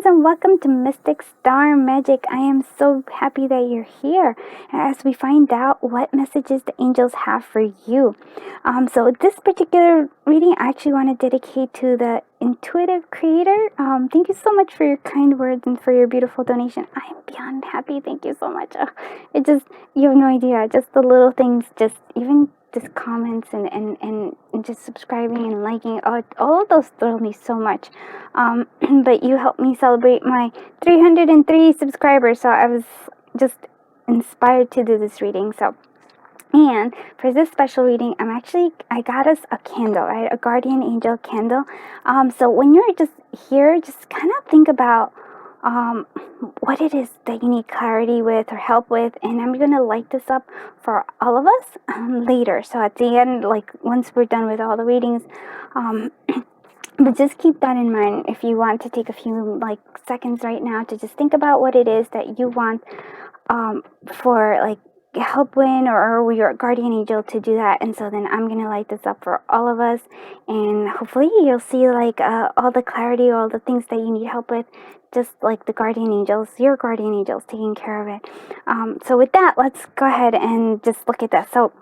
friends, and welcome to Mystic Star Magic. I am so happy that you're here as we find out what messages the angels have for you. So this particular reading I actually want to dedicate to the intuitive creator. Thank you so much for your kind words and for your beautiful donation. I am beyond happy. Thank you so much. You have no idea, just the little things, just comments and just subscribing and liking, all of those thrill me so much. But you helped me celebrate my 303 subscribers, so I was just inspired to do this reading. And for this special reading, I got us a candle, right? A guardian angel candle. So when you're just here, just kind of think about what it is that you need clarity with or help with, and I'm gonna light this up for all of us later. So at the end, like once we're done with all the readings, but just keep that in mind if you want to take a few seconds right now to just think about what it is that you want for help with, or your guardian angel to do that. And so then I'm gonna light this up for all of us, and hopefully you'll see all the clarity, all the things that you need help with, just like the guardian angels, your guardian angels taking care of it. So with that, let's go ahead and just look at that. So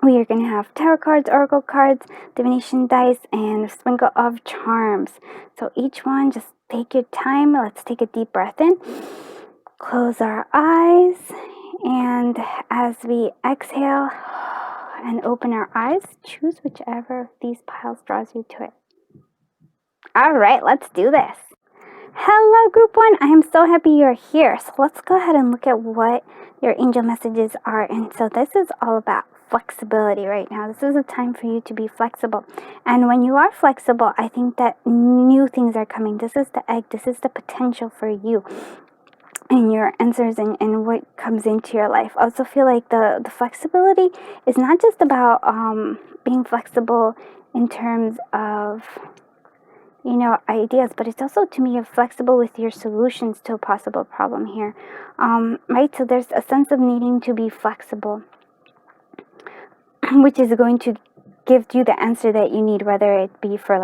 we are going to have tarot cards, oracle cards, divination dice, and a sprinkle of charms. So each one, just take your time. Let's take a deep breath in, close our eyes, and as we exhale and open our eyes, choose whichever of these piles draws you to it. All right, let's do this. Hello, group one. I am so happy you're here. So let's go ahead and look at what your angel messages are. And so this is all about flexibility right now. This is a time for you to be flexible. And when you are flexible, I think that new things are coming. This is the egg. This is the potential for you and your answers and what comes into your life. I also feel like the flexibility is not just about being flexible in terms of ideas, but it's also, to me, flexible with your solutions to a possible problem here, right? So there's a sense of needing to be flexible, which is going to give you the answer that you need, whether it be for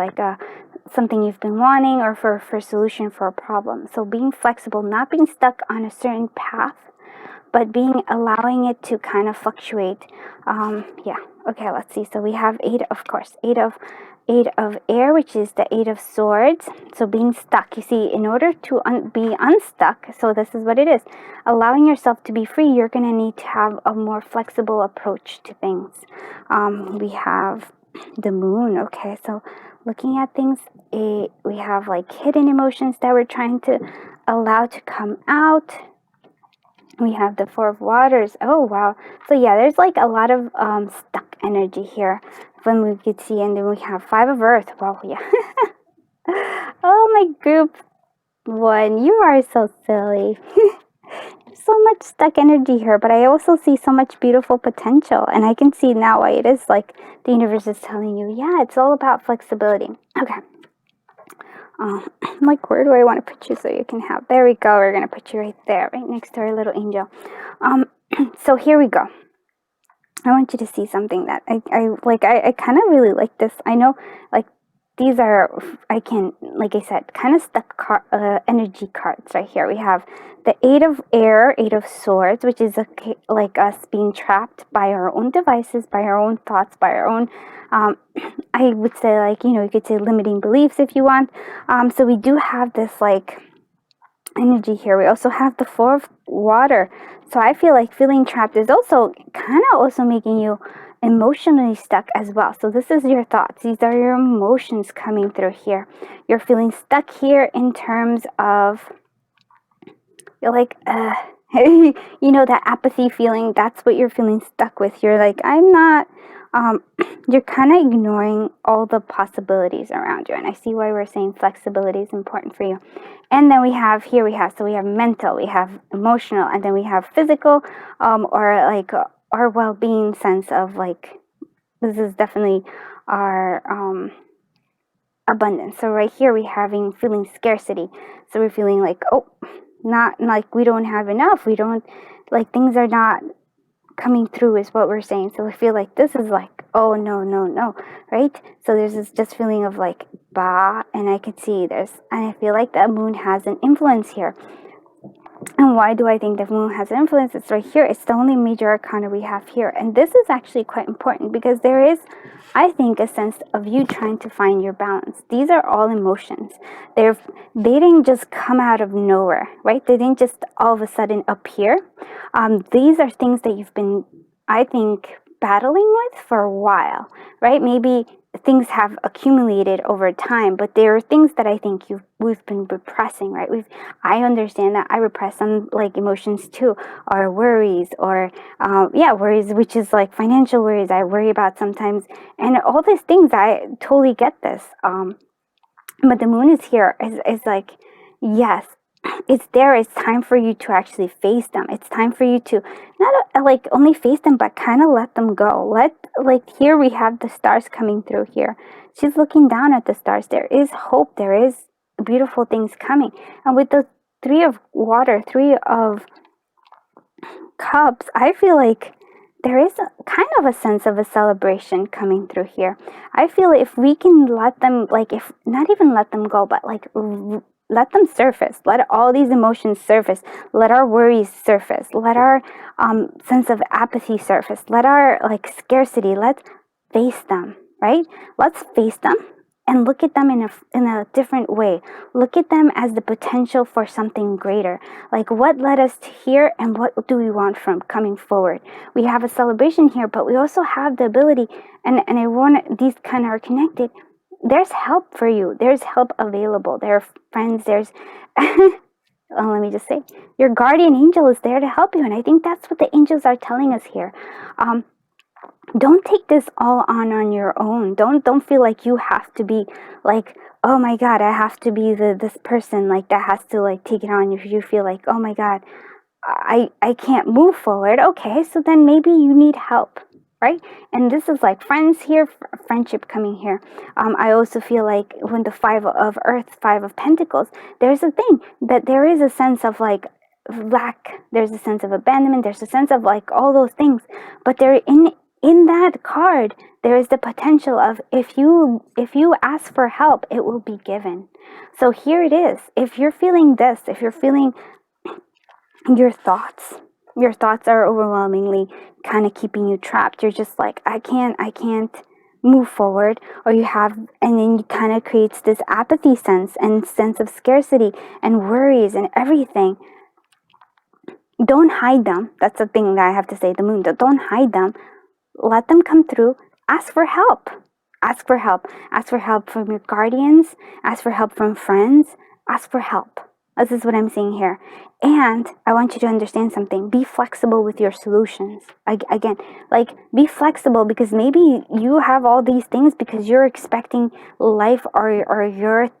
something you've been wanting or for a solution for a problem. So being flexible, not being stuck on a certain path, but allowing it to kind of fluctuate. Okay, let's see. So we have eight of air, which is the Eight of Swords. So being stuck, you see, in order to be unstuck, so this is what it is, allowing yourself to be free, you're going to need to have a more flexible approach to things. We have the Moon. Okay, so looking at things, we have hidden emotions that we're trying to allow to come out. We have the Four of Waters. Oh, wow. So yeah, there's a lot of stuck energy here when we could see. And then we have Five of Earth. Wow, yeah. Oh, my group one, you are so silly. So much stuck energy here, but I also see so much beautiful potential. And I can see now why it is the universe is telling you, yeah, it's all about flexibility. Okay. Where do I want to put you so you can have, there we go, we're going to put you right there, right next to our little angel. So here we go. I want you to see something that I kind of really like this. I know, these are, I said, kind of stuck energy cards right here. We have the Eight of Air, Eight of Swords, which is us being trapped by our own devices, by our own thoughts, by our own, I would say, you could say limiting beliefs if you want. So we do have this, energy here. We also have the Four of Water. So I feel like feeling trapped is also kind of also making you emotionally stuck as well. So this is your thoughts. These are your emotions coming through here. You're feeling stuck here in terms of, you're that apathy feeling. That's what you're feeling stuck with. You're I'm not, you're kind of ignoring all the possibilities around you. And I see why we're saying flexibility is important for you. And then we have mental, we have emotional, and then we have physical, or our well-being sense of this is definitely our abundance. So right here we feeling scarcity. So we're feeling not we don't have enough. We don't, things are not coming through is what we're saying. So we feel this is oh no, right? So there's this just feeling of Ba, and I can see and I feel like the moon has an influence here. And why do I think the moon has an influence? It's right here. It's the only major arcana we have here. And this is actually quite important because there is, I think, a sense of you trying to find your balance. These are all emotions. They didn't just come out of nowhere, right? They didn't just all of a sudden appear. These are things that you've been, I think, battling with for a while, right? Maybe things have accumulated over time, but there are things that I think we've been repressing, right? I understand that I repress some like emotions too, or worries, or worries, which is like financial worries. I worry about sometimes, and all these things. I totally get this. But the moon is here. Is like, yes, it's there. It's time for you to actually face them. It's time for you to not like only face them, but kind of let them go. Here we have the stars coming through here. She's looking down at the stars. There is hope. There is beautiful things coming. And with the Three of Water, Three of Cups, I feel like there is kind of a sense of a celebration coming through here. I feel if we can let them, like, if not even let them go, but like let them surface, let all these emotions surface, let our worries surface, let our sense of apathy surface, let our like scarcity, let's face them, right? Let's face them and look at them in a different way. Look at them as the potential for something greater. Like, what led us to here and what do we want from coming forward? We have a celebration here, but we also have the ability, and I want, these kind of are connected. There's help for you. There's help available. There are friends. There's, let me just say, your guardian angel is there to help you. And I think that's what the angels are telling us here. Don't take this all on your own. Don't feel like you have to be like, oh my God, I have to be this person like that has to like take it on. If you feel like, oh my God, I can't move forward. Okay, so then maybe you need help, right? And this is like friends here, friendship coming here. I also feel like when the Five of Earth, Five of Pentacles, there's a thing that there is a sense of like lack. There's a sense of abandonment. There's a sense of like all those things, but they're in that card, there is the potential of if you ask for help, it will be given. So here it is. If you're feeling this, if you're feeling your thoughts are overwhelmingly kind of keeping you trapped. You're just like, I can't move forward, or you have, and then it kind of creates this apathy sense and sense of scarcity and worries and everything. Don't hide them. That's the thing that I have to say. The moon, don't hide them. Let them come through. Ask for help. Ask for help. Ask for help from your guardians. Ask for help from friends. Ask for help. This is what I'm saying here. And I want you to understand something. Be flexible with your solutions. Again, like, be flexible, because maybe you have all these things because you're expecting life or your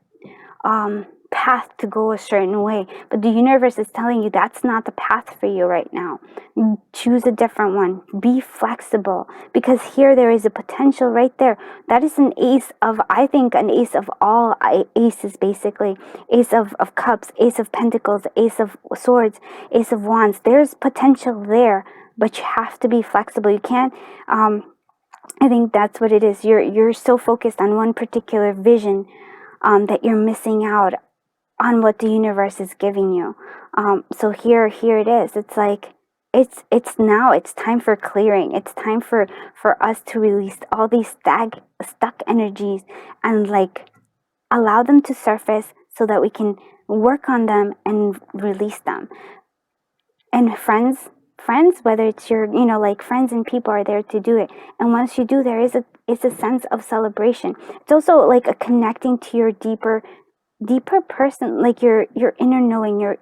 path to go a certain way, but the universe is telling you that's not the path for you right now. Choose a different one. Be flexible, because here there is a potential right there. That is an ace of, I think, an ace of all aces, basically. Ace of cups, ace of pentacles, ace of swords, ace of wands. There's potential there, but you have to be flexible. You can't I think that's what it is. You're so focused on one particular vision that you're missing out on what the universe is giving you. So here it is. It's like, it's now, it's time for clearing. It's time for us to release all these stuck energies and like allow them to surface so that we can work on them and release them. And friends, whether it's your, like friends and people are there to do it. And once you do, it's a sense of celebration. It's also like a connecting to your deeper person, like your inner knowing.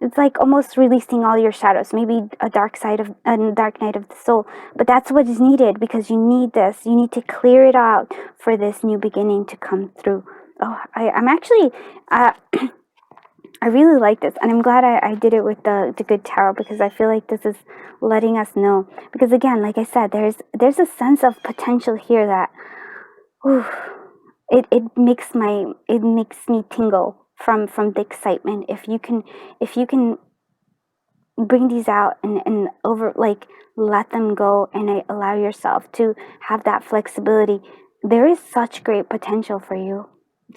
It's like almost releasing all your shadows, maybe a dark night of the soul, but that's what is needed, because you need this. You need to clear it out for this new beginning to come through. I'm actually I really like this, and I'm glad I did it with the good tarot, because I feel like this is letting us know. Because again, like I said, there's a sense of potential here that it makes me tingle from the excitement. If you can bring these out and over, like, let them go, and allow yourself to have that flexibility, there is such great potential for you.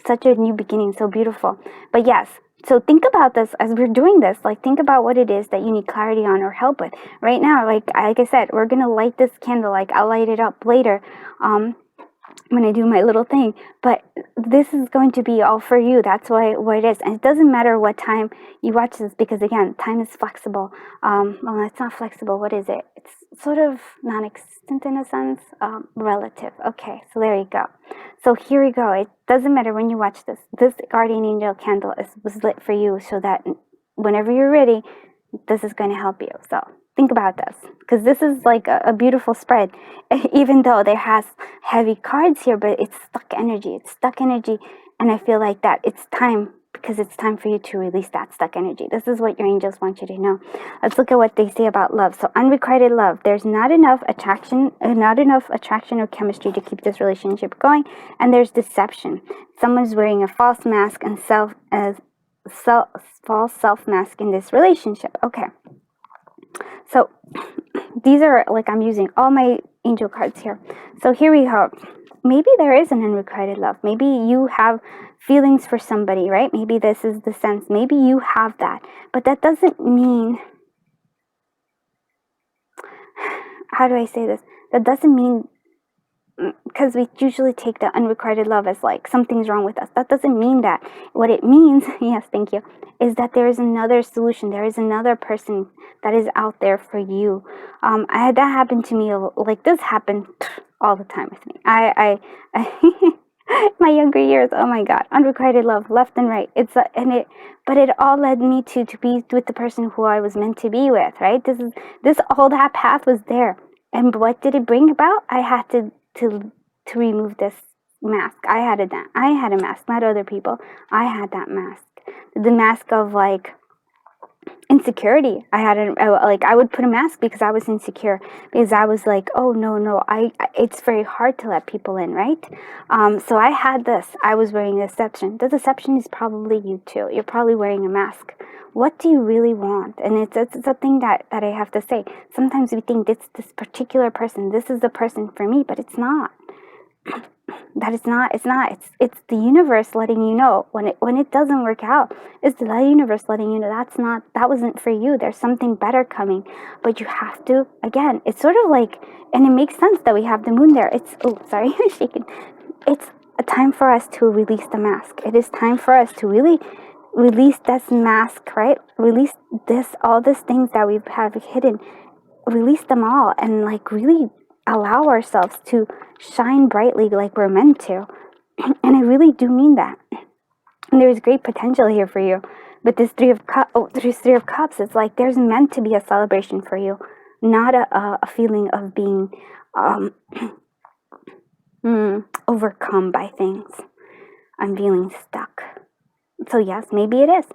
such a new beginning, so beautiful. But yes, so think about this as we're doing this. Like, think about what it is that you need clarity on or help with right now. Like I said, we're gonna light this candle. Like, I'll light it up later. When I do my little thing, but this is going to be all for you. That's what it is, and it doesn't matter what time you watch this, because again, time is flexible. Well, it's not flexible. What is it? It's sort of non-existent in a sense, relative. Okay, so there you go. So here we go. It doesn't matter when you watch this. This guardian angel candle was lit for you, so that whenever you're ready, this is going to help you. So think about this, because this is like a beautiful spread, even though there has heavy cards here, but it's stuck energy. It's stuck energy, and I feel like that it's time, because it's time for you to release that stuck energy. This is what your angels want you to know. Let's look at what they say about love. So unrequited love. There's not enough attraction or chemistry to keep this relationship going, and there's deception. Someone's wearing a false mask and false self mask in this relationship. Okay. So these are, like, I'm using all my angel cards here. So here we go. Maybe there is an unrequited love. Maybe you have feelings for somebody, right? Maybe this is the sense. Maybe you have that. But that doesn't mean, how do I say this? That doesn't mean, because we usually take the unrequited love as like something's wrong with us. That doesn't mean that. What it means, yes, thank you, is that there is another solution. There is another person that is out there for you. I had that happen to me. Like, this happened all the time with me. I my younger years. Oh my God, unrequited love, left and right. But it all led me to be with the person who I was meant to be with. Right. All that path was there. And what did it bring about? I had to remove this mask. I had a mask, not other people. I had that mask. The mask of, like, insecurity. I would put a mask because I was insecure, because I was like, oh no, it's very hard to let people in, right? So I had this. I was wearing a deception. The deception is probably you too. You're probably wearing a mask. What do you really want? And it's a thing that I have to say. Sometimes we think it's this particular person. This is the person for me, but it's not. It's the universe letting you know when it doesn't work out. It's the universe letting you know that wasn't for you. There's something better coming, but you have to, again, it's sort of like, and it makes sense that we have the moon there. It's I'm shaking. It's a time for us to release the mask. It is time for us to really release this mask, right? Release all these things that we have hidden. Release them all, and, like, really allow ourselves to shine brightly like we're meant to. And I really do mean that. And there's great potential here for you. But this Three of Cups, it's like there's meant to be a celebration for you, not a feeling of being overcome by things. I'm feeling stuck. So yes, maybe it is.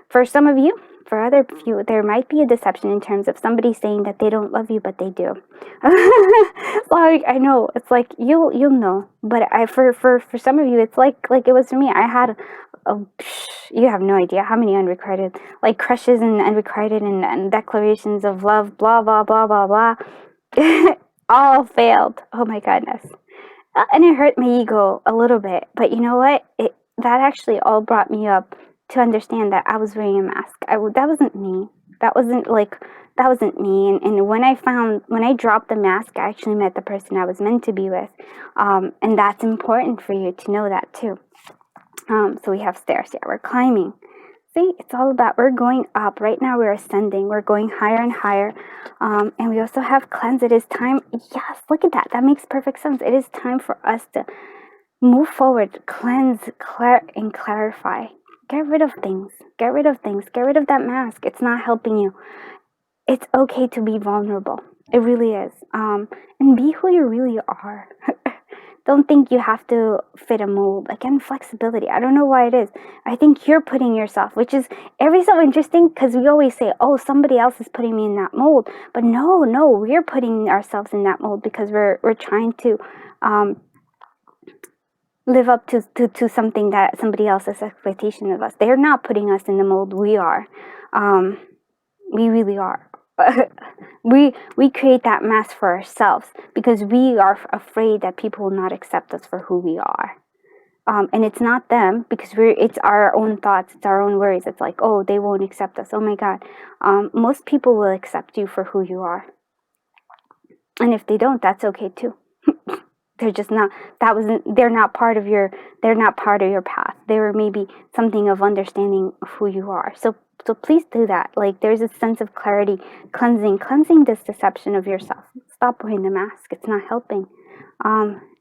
For some of you, for other few, there might be a deception in terms of somebody saying that they don't love you, but they do. Like, I know, it's like you'll know, but for some of you, it's like it was for me. I had you have no idea how many unrequited, like, crushes and unrequited and declarations of love, blah blah blah blah blah, all failed. Oh my goodness. And it hurt my ego a little bit, but you know what? That actually all brought me up to understand that I was wearing a mask. That wasn't me. That wasn't me. And when I dropped the mask, I actually met the person I was meant to be with. And that's important for you to know that too. So we have stairs. Yeah, we're climbing. See, it's all about, we're going up. Right now we're ascending. We're going higher and higher. And we also have cleanse. It is time. Yes, look at that. That makes perfect sense. It is time for us to move forward, cleanse, and clarify. Get rid of things. Get rid of that mask. It's not helping you. It's okay to be vulnerable. It really is. And be who you really are. Don't think you have to fit a mold. Again, flexibility. I don't know why it is. I think you're putting yourself, which is every so interesting, because we always say, oh, somebody else is putting me in that mold. But no, we're putting ourselves in that mold because we're trying to live up to something that somebody else's expectation of us. They're not putting us in the mold. We are. We really are. we create that mask for ourselves because we are afraid that people will not accept us for who we are. And it's not them, because it's our own thoughts, it's our own worries. It's like, oh, they won't accept us. Oh my God. Most people will accept you for who you are. And if they don't, that's okay too. They're just not, they're not part of your path. They were maybe something of understanding of who you are. So please do that. Like, there's a sense of clarity, cleansing this deception of yourself. Stop wearing the mask. It's not helping.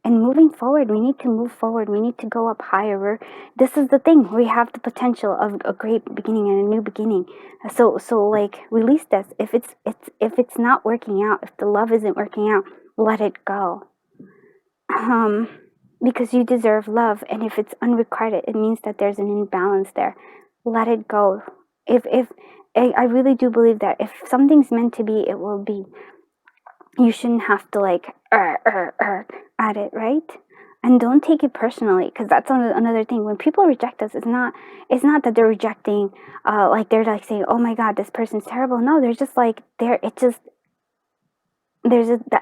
And moving forward, we need to move forward. We need to go up higher. This is the thing. We have the potential of a great beginning and a new beginning. So like, release this. If it's not working out, if the love isn't working out, let it go. Because you deserve love, and if it's unrequited, it means that there's an imbalance there. Let it go. If I really do believe that if something's meant to be, it will be. You shouldn't have to like at it, right? And don't take it personally, because that's another thing. When people reject us, it's not that they're rejecting, like they're like saying, oh my God, this person's terrible. No, they're just like, the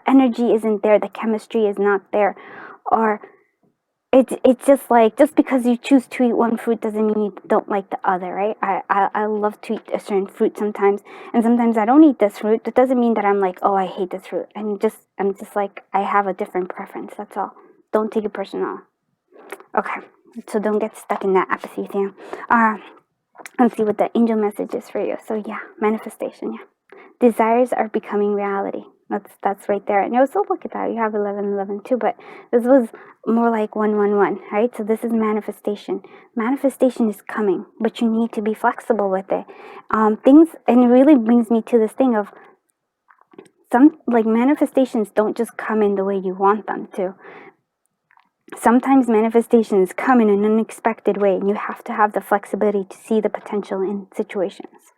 energy isn't there, the chemistry is not there, or it's just like, just because you choose to eat one fruit doesn't mean you don't like the other, right? I love to eat a certain fruit sometimes, and sometimes I don't eat this fruit. That doesn't mean that I'm like, oh, I hate this fruit. I'm just like, I have a different preference. That's all. Don't take it personal. Okay, so don't get stuck in that apathy thing. Let's see what the angel message is for you. So yeah, manifestation. Yeah, desires are becoming reality. That's right there. And also look at that. You have 11 too, but this was more like 111, right? So this is manifestation. Manifestation is coming, but you need to be flexible with it. And it really brings me to this thing of some, like, manifestations don't just come in the way you want them to. Sometimes manifestations come in an unexpected way, and you have to have the flexibility to see the potential in situations.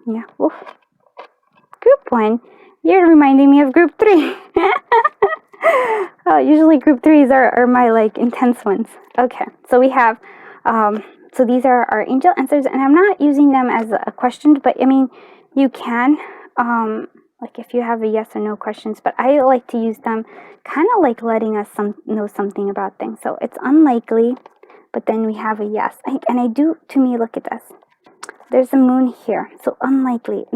Yeah. Oof. Group 1, you're reminding me of group 3. Usually group 3s are my like intense ones. Okay, so we have, so these are our angel answers, and I'm not using them as a question, but I mean, you can, like if you have a yes or no questions, but I like to use them kind of like letting us know something about things. So it's unlikely, but then we have a yes. And I do, to me, look at this. There's a moon here, so unlikely.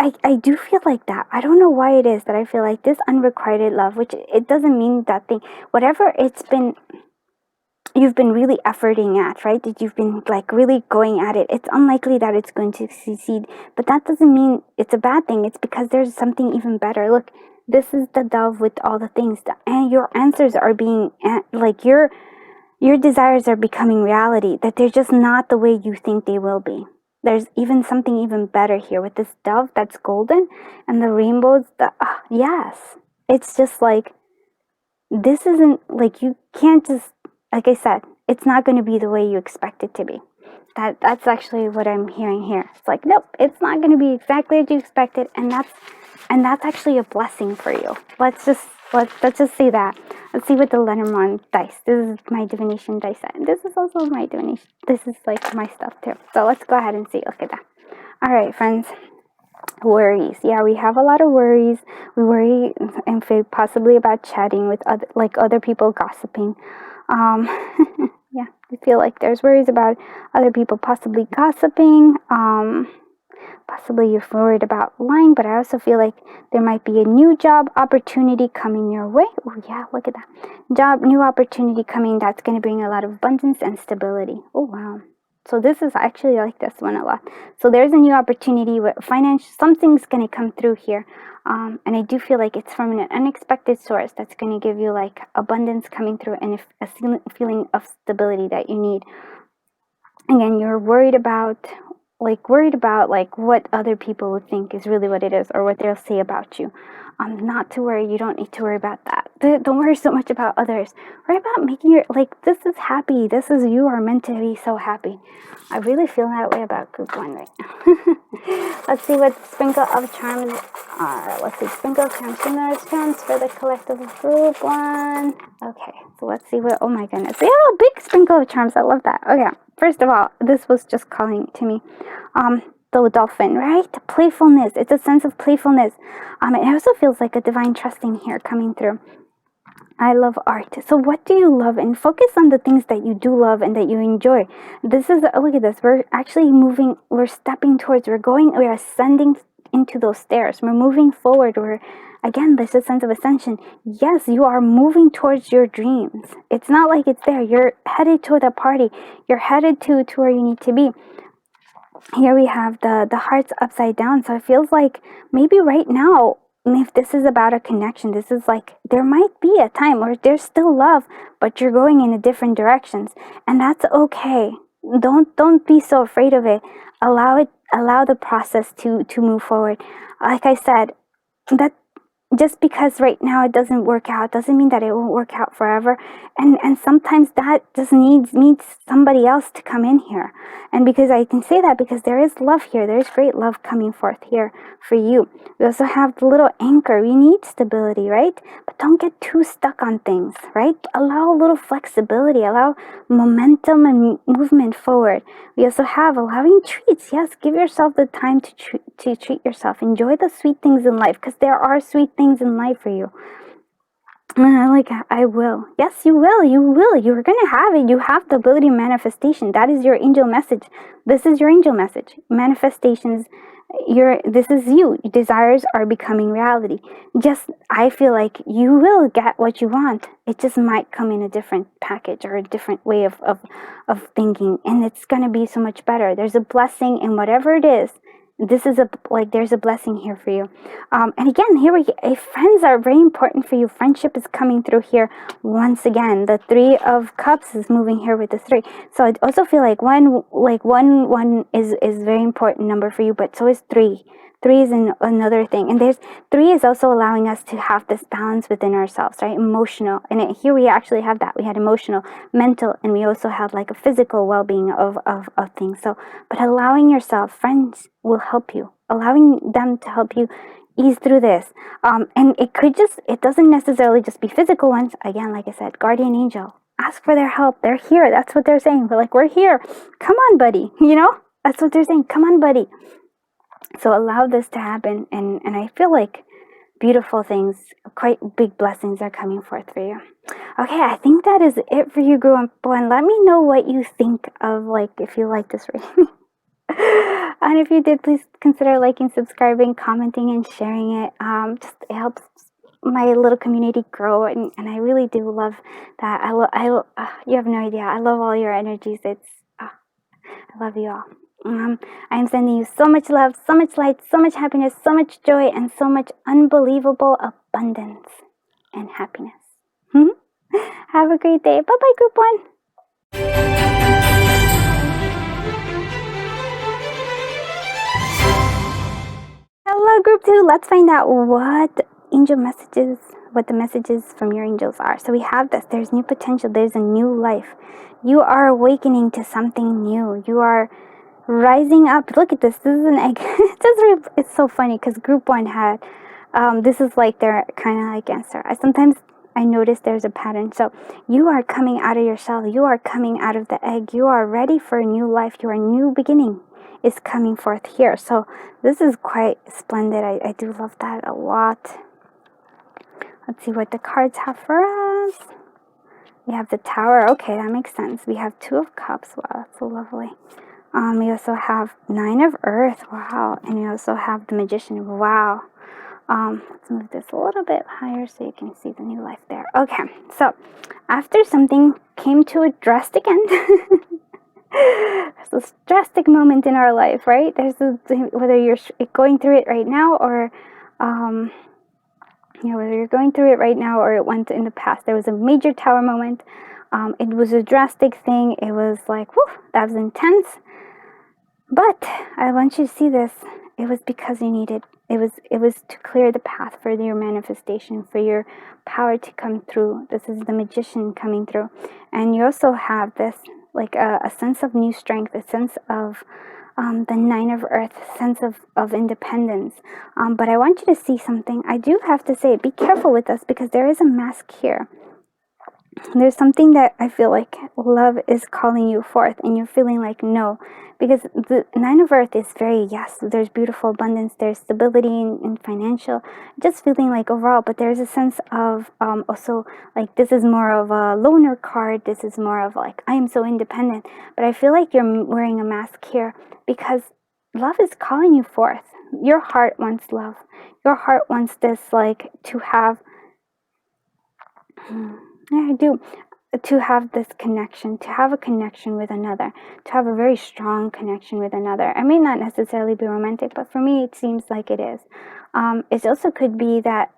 I do feel like that. I don't know why it is that I feel like this unrequited love, which it doesn't mean that thing, whatever you've been really efforting at, right? That you've been like really going at it. It's unlikely that it's going to succeed, but that doesn't mean it's a bad thing. It's because there's something even better. Look, this is the dove with all the things, and your answers are being, like, your desires are becoming reality, that they're just not the way you think they will be. There's even something even better here with this dove that's golden and the rainbows. Yes, it's just like, this isn't like, you can't just, like I said, it's not going to be the way you expect it to be. That's actually what I'm hearing here. It's like, nope, it's not going to be exactly as you expected, and that's actually a blessing for you. Let's just see that. Let's see what the Lenormand dice. This is my divination dice set. And this is also my divination. This is like my stuff too. So let's go ahead and see. Look at that. All right, friends. Worries. Yeah, we have a lot of worries. We worry and possibly about chatting with other people, gossiping. Yeah, I feel like there's worries about other people possibly gossiping. Possibly you're worried about lying, but I also feel like there might be a new job opportunity coming your way. Oh yeah, look at that. New opportunity coming that's going to bring a lot of abundance and stability. Oh wow. So this is actually like this one a lot. So there's a new opportunity with something's going to come through here. And I do feel like it's from an unexpected source that's going to give you like abundance coming through and a feeling of stability that you need. Again, you're worried about like what other people would think is really what it is, or what they'll say about you. Not to worry. You don't need to worry about that. Don't worry so much about others. Worry about making this is happy. This is, you are meant to be so happy. I really feel that way about group 1 right now. Let's see what sprinkle of charms are. Let's see, sprinkle of charms for the collective of group 1. Okay, so let's see what, oh my goodness. They have a big sprinkle of charms. I love that. Okay, first of all, this was just calling to me. The dolphin, right? Playfulness. It's a sense of playfulness. It also feels like a divine trusting here coming through. I love art. So what do you love? And focus on the things that you do love and that you enjoy. This is, look at this. We're actually moving, we're stepping towards, we're ascending into those stairs. We're moving forward. Again, there's a sense of ascension. Yes, you are moving towards your dreams. It's not like it's there. You're headed to the party. You're headed to where you need to be. Here we have the hearts upside down. So it feels like maybe right now, if this is about a connection, this is like there might be a time where there's still love, but you're going in a different directions, and that's okay. Don't be so afraid of it. Allow the process to move forward. Like I said, that just because right now it doesn't work out doesn't mean that it won't work out forever. And sometimes that just needs somebody else to come in here. And because I can say that because there is love here, there's great love coming forth here for you. We also have the little anchor. We need stability, right? But don't get too stuck on things, right? Allow a little flexibility, allow momentum and movement forward. We also have allowing treats. Yes, give yourself the time to treat yourself. Enjoy the sweet things in life, because there are sweet things in life for you. I will. Yes, you will. You will. You're going to have it. You have the ability of manifestation. That is your angel message. This is your angel message. Manifestations. This is you. Desires are becoming reality. I feel like you will get what you want. It just might come in a different package or a different way of thinking. And it's going to be so much better. There's a blessing in whatever it is. There's a blessing here for you. And again, friends are very important for you. Friendship is coming through here once again. The 3 of Cups is moving here with the 3. So I also feel like one is very important number for you, but so is 3. 3 is another thing. And 3 is also allowing us to have this balance within ourselves, right? Emotional. And here we actually have that. We had emotional, mental, and we also had like a physical well-being of things. So, but allowing yourself, friends will help you. Allowing them to help you ease through this. And it doesn't necessarily just be physical ones. Again, like I said, guardian angel. Ask for their help. They're here. That's what they're saying. We're here. Come on, buddy. That's what they're saying. Come on, buddy. So allow this to happen, and I feel like beautiful things, quite big blessings are coming forth for you. Okay, I think that is it for you, Group 1. Let me know what you think of, if you like this reading. And if you did, please consider liking, subscribing, commenting, and sharing it. It helps my little community grow, and I really do love that. You have no idea. I love all your energies. I love you all. I am sending you so much love, so much light, so much happiness, so much joy, and so much unbelievable abundance and happiness. Have a great day. Bye-bye, Group 1. Hello, Group 2. Let's find out what the messages from your angels are. So we have this. There's new potential. There's a new life. You are awakening to something new. You are rising up. Look at this. This is an egg. It's so funny because Group 1 had, this is like they're kind of like answer. Sometimes I notice there's a pattern. So you are coming out of your shell. You are coming out of the egg. You are ready for a new life. Your new beginning is coming forth here. So this is quite splendid. I do love that a lot. Let's see what the cards have for us. We have the Tower. Okay, that makes sense. We have 2 of Cups. Wow, that's so lovely. We also have 9 of Earth. Wow. And we also have the Magician. Wow. Let's move this a little bit higher so you can see the new life there. Okay. So after something came to a drastic end, there's this drastic moment in our life, right? Whether you're going through it right now or, whether you're going through it right now or it went in the past, there was a major Tower moment. It was a drastic thing. It was like, whew, that was intense. But I want you to see this. It was because you needed. It was to clear the path for your manifestation, for your power to come through. This is the Magician coming through, and you also have this like a sense of new strength, a sense of the 9 of Earth, sense of independence. But I want you to see something. I do have to say, be careful with this because there is a mask here. there's something that I feel like love is calling you forth, and you're feeling like no, because the Nine of Earth is very, yes, there's beautiful abundance, there's stability in financial, just feeling like overall, but there's a sense of also like this is more of a loner card, this is more of like I am so independent, but I feel like you're wearing a mask here because love is calling you forth. Your heart wants love. Your heart wants this like to have yeah, I do. To have this connection, to have a connection with another, to have a very strong connection with another. I may not necessarily be romantic, but for me, it seems like it is. It also could be that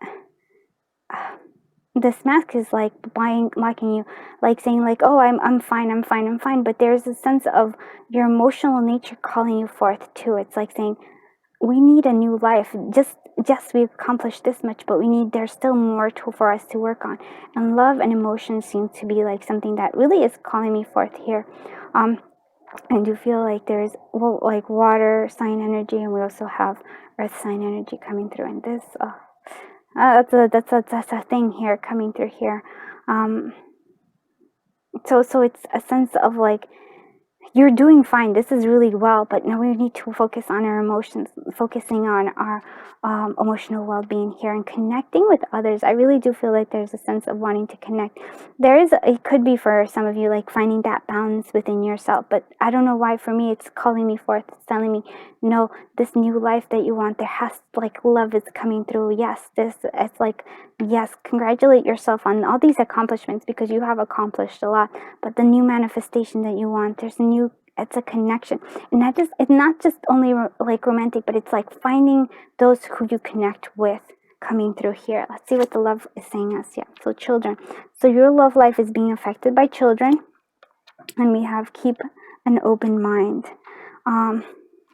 this mask is like blocking you, like saying like, oh, I'm fine, I'm fine, I'm fine. But there's a sense of your emotional nature calling you forth too. It's like saying, we need a new life. Just we've accomplished this much, but there's still more for us to work on. And love and emotion seem to be like something that really is calling me forth here. I do feel like there's like water sign energy, and we also have earth sign energy coming through. And this, that's a thing here coming through here. So it's a sense of like, you're doing fine. This is really well, but now we need to focus on our emotions, focusing on our emotional well-being here and connecting with others. I really do feel like there's a sense of wanting to connect. It could be for some of you like finding that balance within yourself, but I don't know why for me it's calling me forth. It's telling me, no, this new life that you want, there has like love is coming through. Yes, it's like, yes, congratulate yourself on all these accomplishments because you have accomplished a lot, but the new manifestation that you want, it's a connection, and it's not just only like romantic, but it's like finding those who you connect with coming through here. Let's see what the love is saying us. Yeah, so children. So your love life is being affected by children, and we have keep an open mind.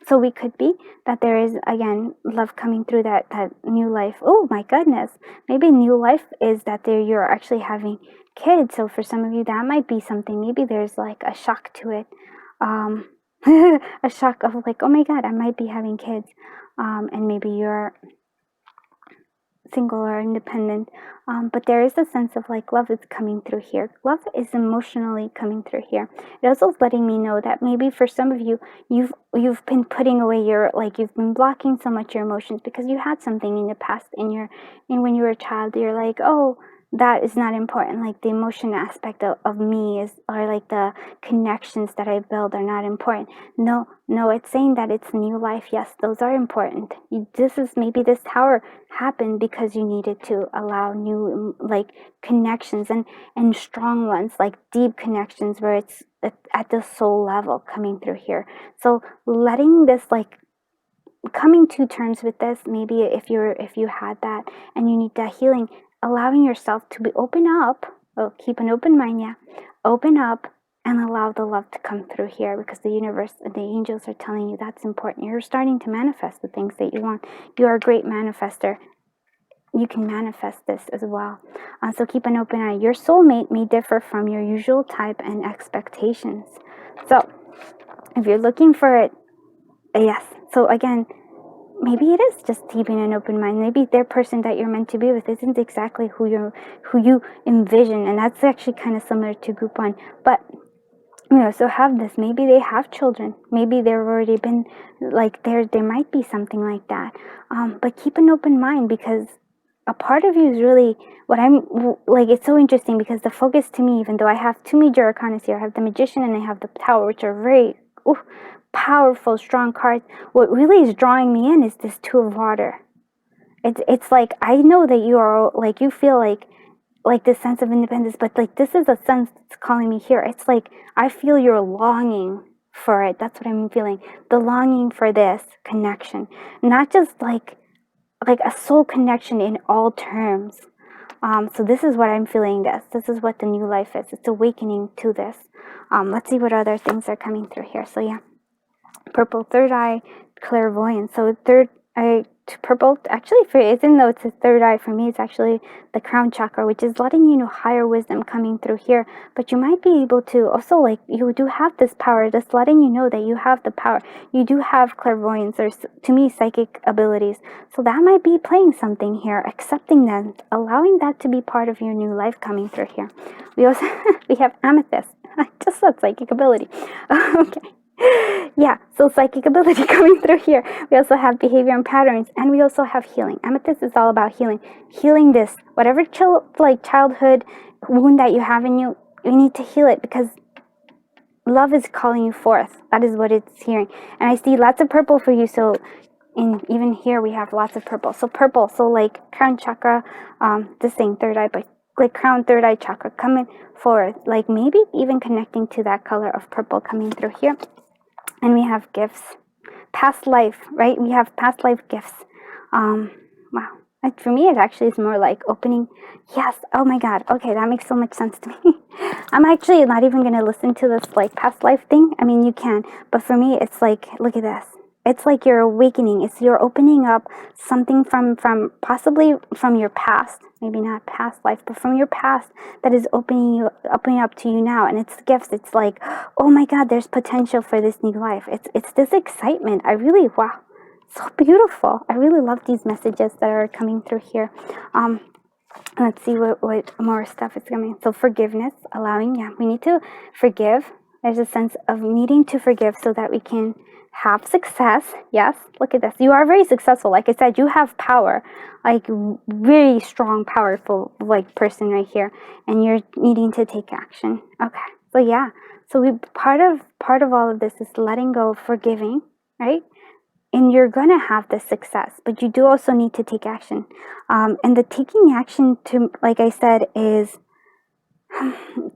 So we could be that there is again love coming through that new life. Oh my goodness, maybe new life is that you're actually having kids. So for some of you that might be something. Maybe there's like a shock to it, a shock of like, oh my god, I might be having kids, and maybe you're single or independent, but there is a sense of like love is coming through here. Love is emotionally coming through here. It also is letting me know that maybe for some of you, you've been putting away you've been blocking so much your emotions because you had something in the past in when you were a child. You're like, oh, that is not important. Like the emotion aspect of me or like the connections that I build are not important. No, it's saying that it's new life. Yes, those are important. Maybe this tower happened because you needed to allow new like connections and strong ones, like deep connections where it's at the soul level coming through here. So letting this like coming to terms with this, maybe if you had that and you need that healing, allowing yourself to be open up. Oh, keep an open mind. Yeah, open up and allow the love to come through here, because the universe, the angels are telling you that's important. You're starting to manifest the things that you want. You are a great manifester. You can manifest this as well. So keep an open eye. Your soulmate may differ from your usual type and expectations. So if you're looking for it, yes. So again, maybe it is just keeping an open mind. Maybe their person that you're meant to be with isn't exactly who you envision, and that's actually kind of similar to group one. But so have this. Maybe they have children. Maybe they've already been like there might be something like that. But keep an open mind, because a part of you is really what I'm like. It's so interesting because the focus to me, even though I have two major arcana here, I have the Magician and I have the Tower, which are very powerful, strong cards. What really is drawing me in is this Two of Water. It's like I know that you are like you feel like this sense of independence, but like this is a sense that's calling me here. It's like I feel your longing for it. That's what I'm feeling. The longing for this connection, not just like a soul connection in all terms. So this is what I'm feeling. This is what the new life is. It's awakening to this. Let's see what other things are coming through here. So yeah, purple third eye clairvoyance. So third eye to purple. Actually, even though it's the third eye, for me, it's actually the crown chakra, which is letting you know higher wisdom coming through here. But you might be able to also, like, you do have this power, just letting you know that you have the power. You do have clairvoyance, or to me, psychic abilities. So that might be playing something here, accepting that, allowing that to be part of your new life coming through here. We also, we have amethyst. I just said psychic ability. Okay. Yeah, so psychic ability coming through here. We also have behavior and patterns, and we also have healing. Amethyst is all about healing this whatever childhood wound that you have in you. You need to heal it, because love is calling you forth. That is what it's hearing. And I see lots of purple for you. So even here we have lots of purple. So purple, so like crown chakra, this thing, third eye, but like crown, third eye chakra coming forward, like maybe even connecting to that color of purple coming through here. And we have gifts, past life, right? We have past life gifts. Wow. For me, it actually is more like opening. Yes. Oh my God. Okay, that makes so much sense to me. I'm actually not even going to listen to this like past life thing. I mean, you can, but for me, it's like, look at this. It's like you're awakening. It's you're opening up something from possibly from your past, maybe not past life, but from your past, that is opening up to you now. And it's gifts. It's like, oh my God, there's potential for this new life. It's this excitement. Wow, so beautiful. I really love these messages that are coming through here. Let's see what more stuff is coming. So forgiveness, allowing, we need to forgive. There's a sense of needing to forgive so that we can have success. Yes, look at this. You are very successful. Like I said, you have power, like very strong, powerful like person right here, and you're needing to take action. Okay, so yeah, so we part of all of this is letting go, forgiving, right? And you're gonna have this success, but you do also need to take action. And the taking action, to like I said, is,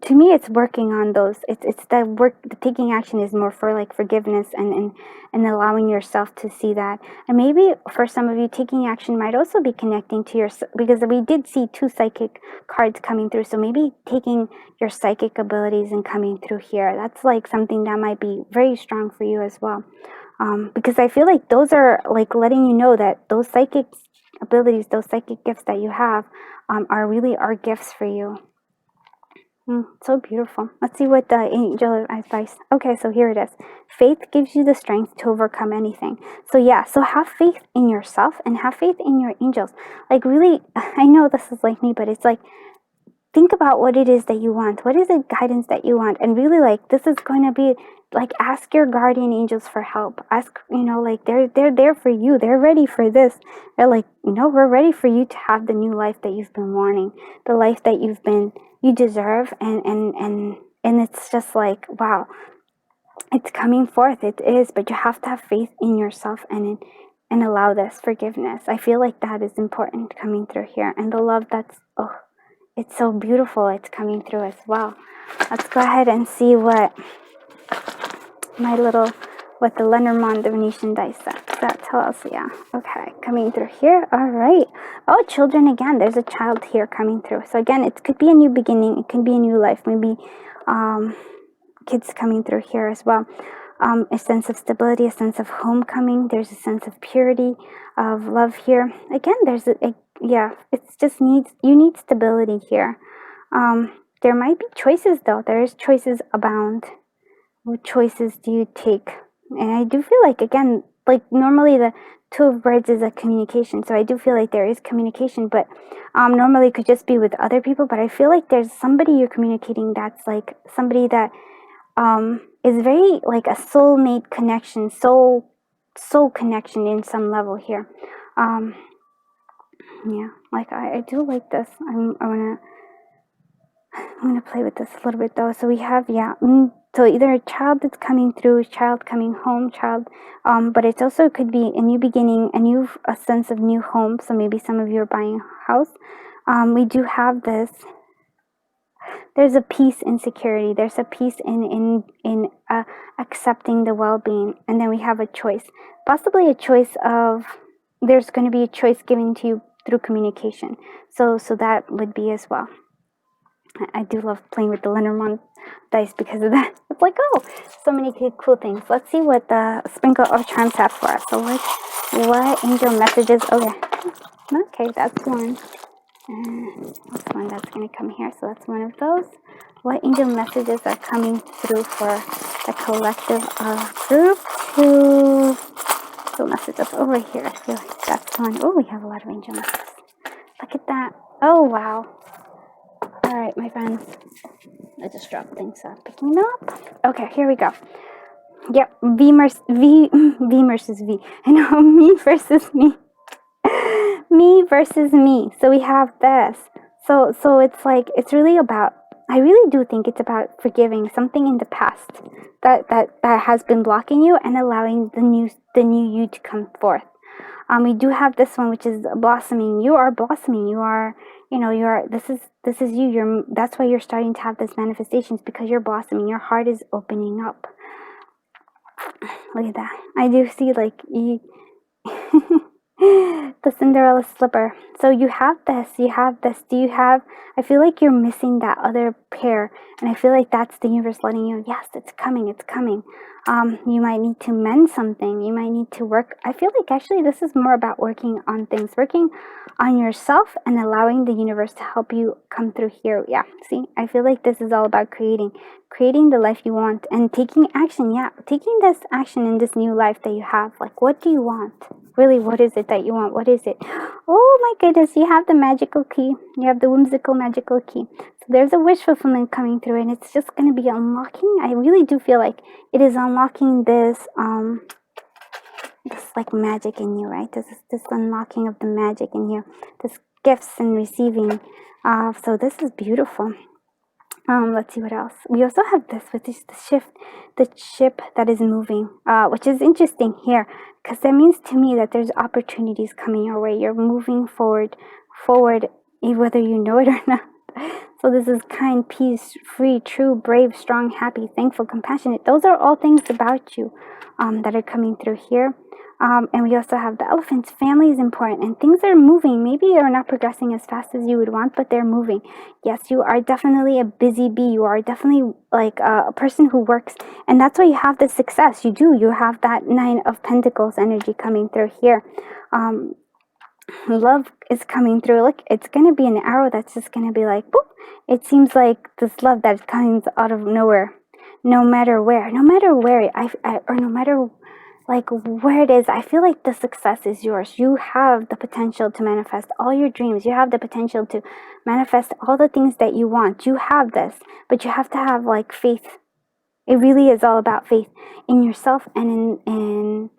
to me, it's working on those. It's the work. The taking action is more for like forgiveness and allowing yourself to see that. And maybe for some of you, taking action might also be connecting to your, because we did see 2 psychic cards coming through. So maybe taking your psychic abilities and coming through here. That's like something that might be very strong for you as well. Because I feel like those are like letting you know that those psychic abilities, those psychic gifts that you have, are gifts for you. So beautiful. Let's see what the angel advice. Okay, so here it is. Faith gives you the strength to overcome anything. So yeah, so have faith in yourself and have faith in your angels. Like really, I know this is like me, but it's like, think about what it is that you want. What is the guidance that you want? And really, like, this is going to be like, ask your guardian angels for help. Ask, like they're there for you. They're ready for this. They're like, we're ready for you to have the new life that you've been wanting, the life that you deserve. And it's just like, wow, it's coming forth. It is, but you have to have faith in yourself and allow this forgiveness. I feel like that is important coming through here. And the love it's so beautiful. It's coming through as well. Let's go ahead and see what the Lenormand divination dice that tell us. Yeah. Okay. Coming through here. All right. Oh, children again. There's a child here coming through. So again, it could be a new beginning. It could be a new life. Maybe kids coming through here as well. A sense of stability, a sense of homecoming. There's a sense of purity, of love here. Again, there's it's just you need stability here. There might be choices though. There's choices abound. What choices do you take? And I do feel like, again, like normally the 2 of Birds is a communication. So I do feel like there is communication, but normally it could just be with other people. But I feel like there's somebody you're communicating that's like somebody that is very like a soulmate connection, soul connection in some level here. Yeah, like I do like this. I'm gonna play with this a little bit though. So we have so either a child that's coming through, child coming home, but it also could be a new beginning, a sense of new home. So maybe some of you are buying a house. We do have this. There's a peace in security. There's a peace in accepting the well-being, and then we have a choice, possibly a choice of. There's going to be a choice given to you through communication. So that would be as well. I do love playing with the Lenormand dice because of that. It's like, oh, so many cool things. Let's see what the Sprinkle of Charms have for us. So what angel messages? Okay, that's one. That's one that's going to come here. So that's one of those. What angel messages are coming through for the collective of group 2? So messages over here. I feel like that's one. Oh, we have a lot of angel messages. Look at that. Oh, wow. All right, my friends. I just dropped things so I'm picking them up. Okay, here we go. Yep, V versus V. I know, me versus me. Me versus me. So we have this. So it's like, it's really about, I really do think it's about forgiving something in the past that has been blocking you and allowing the new you to come forth. We do have this one, which is blossoming. You are blossoming. You are, this is you. That's why you're starting to have this manifestations, because you're blossoming. Your heart is opening up. Look at that. I do see like the Cinderella slipper. So you have this. Do you have, I feel like you're missing that other pair. And I feel like that's the universe letting you, yes, it's coming. You might need to mend something. You might need to work. I feel like actually this is more about working on things, working on yourself and allowing the universe to help you come through here. Yeah, see, I feel like this is all about creating the life you want and taking action. Yeah, taking this action in this new life that you have. Like, what do you want? Really, what is it that you want? What is it? Oh my goodness, you have the magical key. You have the whimsical magical key. So there's a wish fulfillment coming through, and it's just going to be unlocking. I really do feel like it is unlocking this like magic in you, right? This unlocking of the magic in you, this gifts and receiving. So this is beautiful. Let's see what else. We also have this, which is the ship that is moving, which is interesting here, because that means to me that there's opportunities coming your way. You're moving forward, whether you know it or not. So this is kind, peace, free, true, brave, strong, happy, thankful, compassionate. Those are all things about you that are coming through here. And we also have the elephants. Family is important, and things are moving. Maybe they're not progressing as fast as you would want, but they're moving. Yes, you are definitely a busy bee. You are definitely like a person who works, and that's why you have the success. You have that 9 of Pentacles energy coming through here. Love is coming through. Look, it's going to be an arrow that's just going to be like, boop. It seems like this love that comes out of nowhere, no matter where, or no matter like where it is. I feel like the success is yours. You have the potential to manifest all your dreams. You have the potential to manifest all the things that you want. You have this, but you have to have like faith. It really is all about faith in yourself and in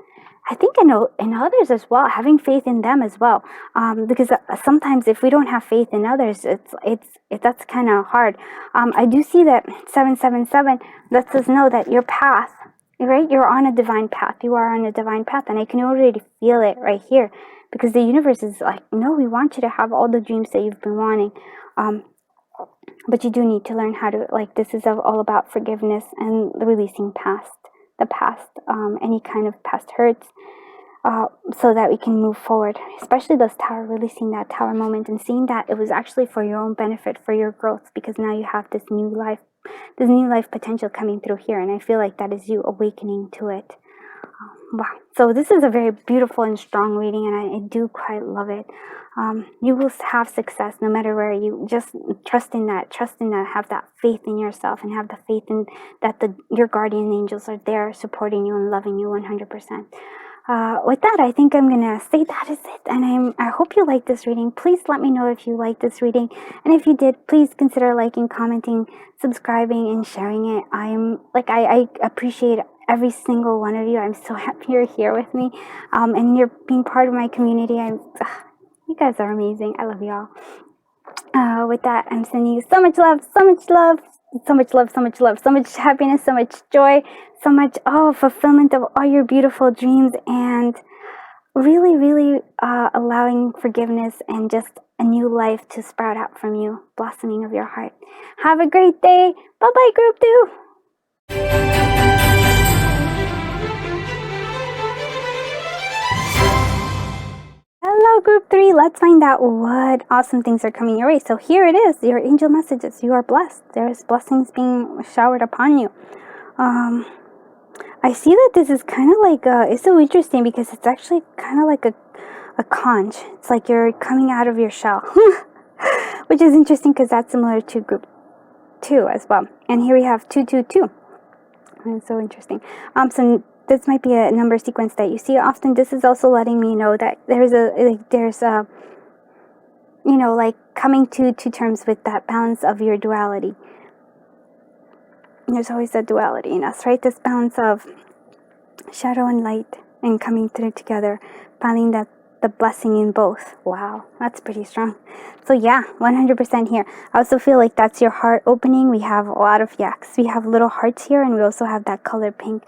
I think in others as well, having faith in them as well. Because sometimes if we don't have faith in others, that's kind of hard. I do see that 777 lets us know that your path, right? You're on a divine path. You are on a divine path, and I can already feel it right here, because the universe is like, no, we want you to have all the dreams that you've been wanting. But you do need to learn how to, like, this is all about forgiveness and releasing the past, any kind of past hurts, so that we can move forward, especially those releasing that tower moment and seeing that it was actually for your own benefit, for your growth, because now you have this new life potential coming through here, and I feel like that is you awakening to it. Wow. So this is a very beautiful and strong reading, and I do quite love it. You will have success no matter where. You just trust in that, have that faith in yourself, and have the faith in that your guardian angels are there supporting you and loving you 100%. With that, I think I'm gonna say that is it, and I hope you like this reading. Please let me know if you like this reading, and if you did, please consider liking, commenting, subscribing, and sharing it. I appreciate every single one of you. I'm so happy you're here with me, and you're being part of my community. You guys are amazing. I love y'all. With that, I'm sending you so much love, so much happiness, so much joy, so much fulfillment of all your beautiful dreams, and really, really allowing forgiveness and just a new life to sprout out from you, blossoming of your heart. Have a great day. Bye-bye, Group 2. Hello. go, group 3. Let's find out what awesome things are coming your way. So here it is, your angel messages. You are blessed. There's blessings being showered upon you. I see that this is kind of like, it's so interesting because it's actually kind of like a conch. It's like you're coming out of your shell, which is interesting because that's similar to group 2 as well. And here we have 222. It's so interesting. So this might be a number sequence that you see often. This is also letting me know that there's you know, like coming to terms with that balance of your duality. There's always a duality in us, right? This balance of shadow and light and coming through together, finding that the blessing in both. Wow, that's pretty strong. So yeah, 100% here. I also feel like that's your heart opening. We have a lot of yaks. We have little hearts here, and we also have that color pink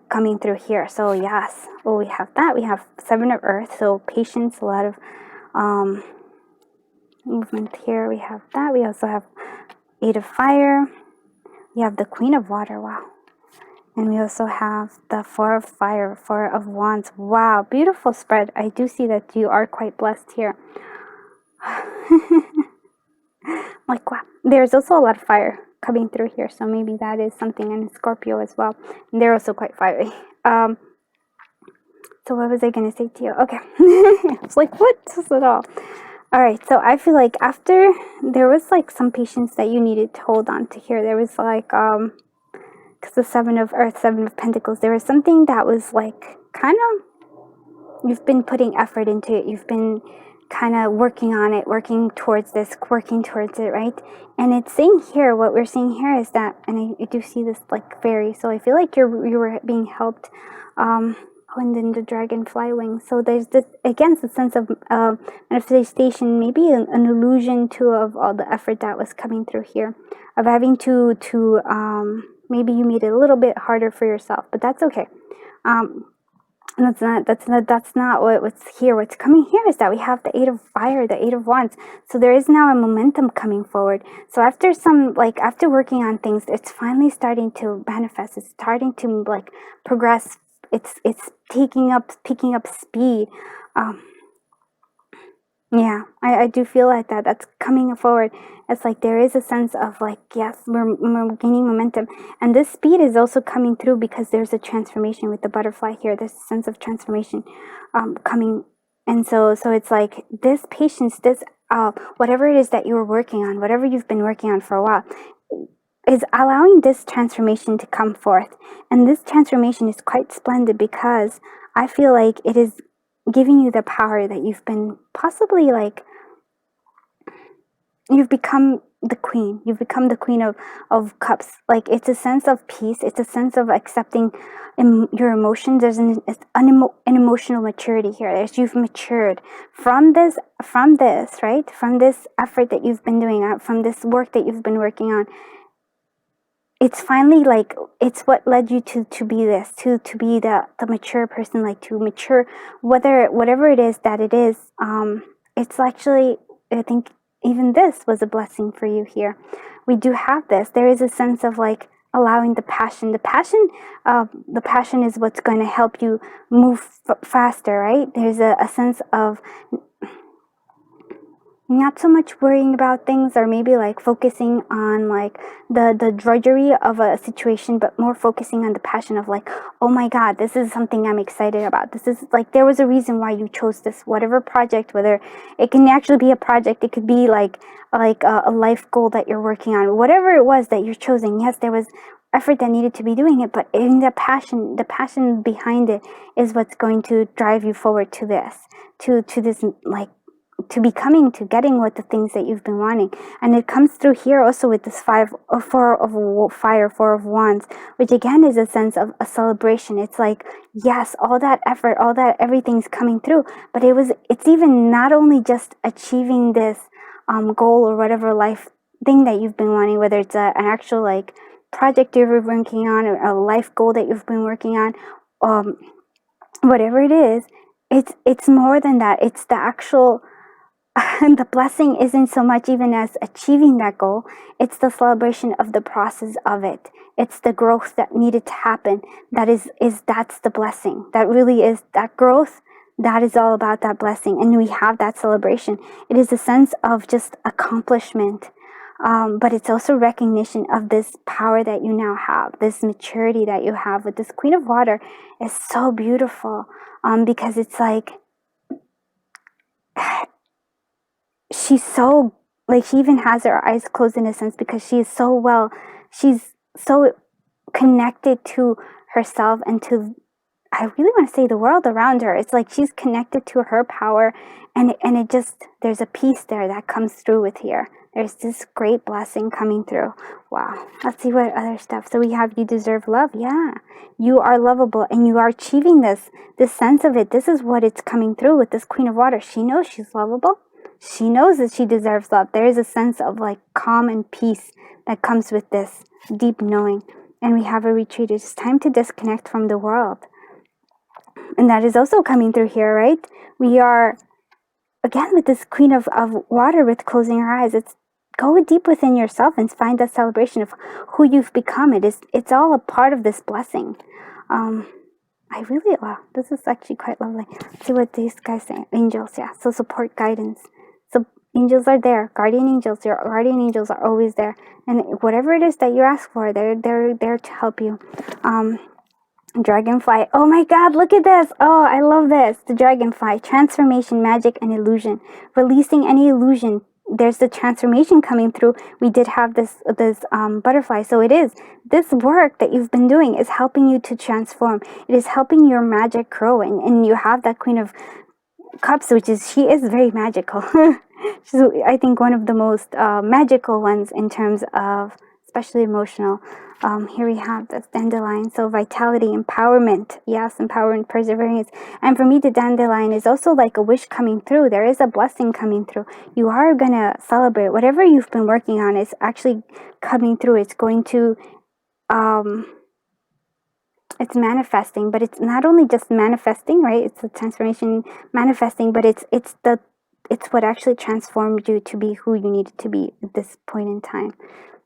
coming through here. So yes, well, we have that. We have 7 of Earth, so patience, a lot of movement here. We have that. We also have 8 of Fire. We have the Queen of Water. Wow. And we also have the 4 of Fire, 4 of Wands. Wow, beautiful spread. I do see that you are quite blessed here. Like, wow. There's also a lot of fire coming through here, so maybe that is something in Scorpio as well. And they're also quite fiery. So what was I going to say to you? Okay. It's like, what is it all? All right, so I feel like after there was like some patience that you needed to hold on to here. There was like, because the 7 of Earth, 7 of Pentacles, there was something that was like kind of, you've been putting effort into it. You've been kind of working on it, working towards this, working towards it, right? And it's saying here, what we're seeing here is that, and I do see this like fairy, so I feel like you were being helped, and then the dragonfly wings. So there's this, again, the sense of manifestation, maybe an illusion too of all the effort that was coming through here, of having to maybe you made it a little bit harder for yourself, but that's okay. That's not what's here. What's coming here is that we have the 8 of Fire, the 8 of Wands. So there is now a momentum coming forward. So after after working on things, it's finally starting to manifest. It's starting to like progress. It's picking up speed. Yeah, I do feel like that. That's coming forward. It's like there is a sense of like, yes, we're gaining momentum. And this speed is also coming through because there's a transformation with the butterfly here. There's a sense of transformation coming. And so it's like this patience, this whatever it is that you're working on, whatever you've been working on for a while, is allowing this transformation to come forth. And this transformation is quite splendid because I feel like it is giving you the power that you've been possibly like, you've become the queen. You've become the queen of cups. Like, it's a sense of peace. It's a sense of accepting your emotions. There's an emotional maturity here. You've matured from this, right? From this effort that you've been doing, from this work that you've been working on. It's finally like, it's what led you to be this, to be the mature person, like to mature, whatever it is that it is. It's actually, I think even this was a blessing for you here. We do have this. There is a sense of like allowing the passion. The passion is what's going to help you move faster, right? There's a sense of not so much worrying about things, or maybe like focusing on like the drudgery of a situation, but more focusing on the passion of like, oh my God, this is something I'm excited about. This is like, there was a reason why you chose this, whatever project, whether it can actually be a project, it could be like a life goal that you're working on, whatever it was that you're choosing. Yes, there was effort that needed to be doing it, but in the passion behind it is what's going to drive you forward to this, to this, like, to getting what the things that you've been wanting. And it comes through here also with this 4 of Fire, 4 of Wands, which again is a sense of a celebration. It's like, yes, all that effort, all that, everything's coming through, but it's even not only just achieving this goal or whatever life thing that you've been wanting, whether it's an actual like project you're working on, or a life goal that you've been working on, whatever it is, it's more than that. It's the actual and the blessing isn't so much even as achieving that goal. It's the celebration of the process of it. It's the growth that needed to happen. That's the blessing. That really is that growth. that is all about that blessing, and we have that celebration. It is a sense of just accomplishment, but it's also recognition of this power that you now have, this maturity that you have. With this Queen of Water is so beautiful, because it's like she's so, like, she even has her eyes closed in a sense, because she's so connected to herself and to, I really want to say, the world around her. It's like she's connected to her power, and it just, there's a peace there that comes through with here. There's this great blessing coming through. Wow. Let's see what other stuff. So we have, you deserve love. Yeah. You are lovable, and you are achieving this sense of it. This is what it's coming through with this Queen of Water. She knows she's lovable. She knows that she deserves love. There is a sense of like calm and peace that comes with this deep knowing. And we have a retreat. It's time to disconnect from the world. And that is also coming through here, right? We are, again, with this Queen of Water, with closing her eyes. It's go deep within yourself and find that celebration of who you've become. It's all a part of this blessing. Wow, this is actually quite lovely. Let's see what these guys say. Angels, yeah. So support, guidance. So angels are there. Guardian angels, your guardian angels are always there. And whatever it is that you ask for, they're there to help you. Dragonfly. Oh my God, look at this. Oh, I love this. The dragonfly. Transformation, magic, and illusion. Releasing any illusion. There's the transformation coming through. We did have this butterfly. So it is. This work that you've been doing is helping you to transform. It is helping your magic grow. And you have that Queen of Cups, she is very magical. She's, I think, one of the most magical ones in terms of, especially emotional. Here we have the dandelion. So vitality, empowerment. Yes, empowerment, perseverance. And for me, the dandelion is also like a wish coming through. There is a blessing coming through. You are going to celebrate. Whatever you've been working on is actually coming through. It's going to, it's manifesting, but it's not only just manifesting, right? It's a transformation manifesting, but it's what actually transformed you to be who you needed to be at this point in time.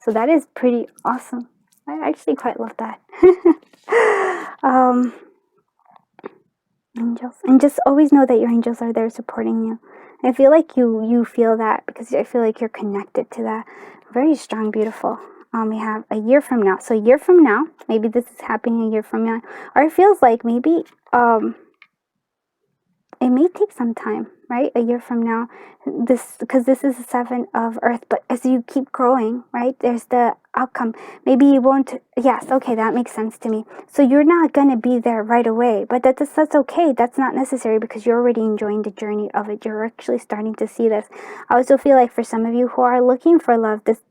So that is pretty awesome. I actually quite love that. Angels, and just always know that your angels are there supporting you. I feel like you feel that, because I feel like you're connected to that. Very strong, beautiful. We have a year from now. So a year from now, maybe this is happening a year from now, or it feels like maybe it may take some time, right? A year from now, because this is the 7 of Earth, but as you keep growing, right, there's the outcome. Maybe you won't, yes, okay, that makes sense to me. So you're not going to be there right away, but that's okay. That's not necessary, because you're already enjoying the journey of it. You're actually starting to see this. I also feel like for some of you who are looking for love, this